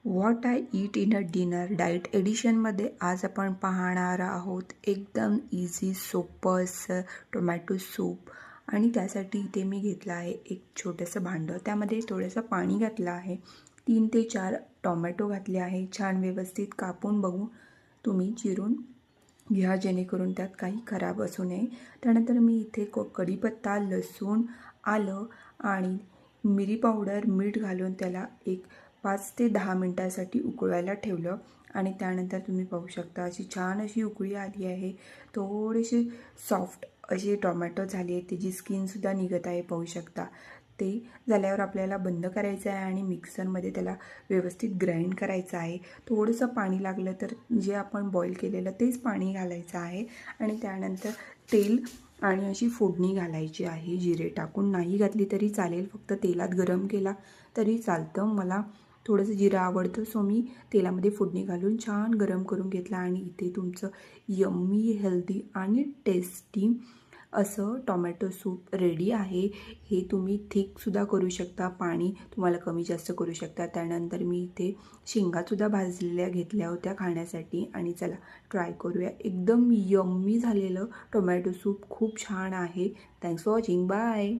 What I eat in a dinner diet एडिशनमध्ये आज आपण पाहणार आहोत एकदम इझी सोपं असं टोमॅटो सूप. आणि त्यासाठी इथे मी घेतलं आहे एक छोटंसं भांडं. त्यामध्ये थोडंसं पाणी घातलं आहे. 3 ते 4 टोमॅटो घातले आहे. छान व्यवस्थित कापून बघून तुम्ही चिरून घ्या, जेणेकरून त्यात काही खराब असू नये. त्यानंतर मी इथे कढीपत्ता, लसूण, आलं आणि मिरी पावडर, मीठ घालून त्याला एक 5 ते 10 मिनटासाठी उकळवायला ठेवलं. आणि त्यानंतर तुम्ही पाहू शकता अशी छान अशी उकळी आली आहे. थोडेसे सॉफ्ट असे टोमॅटो झाले, त्याची स्किनसुद्धा निघत आहे, पाहू शकता. ते झाल्यावर आपल्याला बंद करायचं आहे आणि मिक्सरमध्ये त्याला व्यवस्थित ग्राइंड करायचं आहे. थोडंसं पाणी लागलं तर जे आपण बॉईल केलेलं तेच पाणी घालायचं आहे. आणि त्यानंतर तेल आणि अशी फोडणी घालायची आहे. जिरे टाकून नाही घातली तरी चालेल, फक्त तेलात गरम केला तरी चालतं. मला थोडंसं जिरं आवडतं, सो मी तेलामध्ये फोडणी घालून छान गरम करून घेतला. आणि इथे तुमचं यम्मी, हेल्दी आणि टेस्टी असं टोमॅटो सूप रेडी आहे. हे तुम्ही थिकसुद्धा करू शकता, पाणी तुम्हाला कमी जास्त करू शकता. त्यानंतर मी इथे शेंगासुद्धा भाजलेल्या घेतल्या होत्या खाण्यासाठी. आणि चला ट्राय करूया. एकदम यम्मी झालेलं टोमॅटो सूप खूप छान आहे. Thanks for watching. बाय.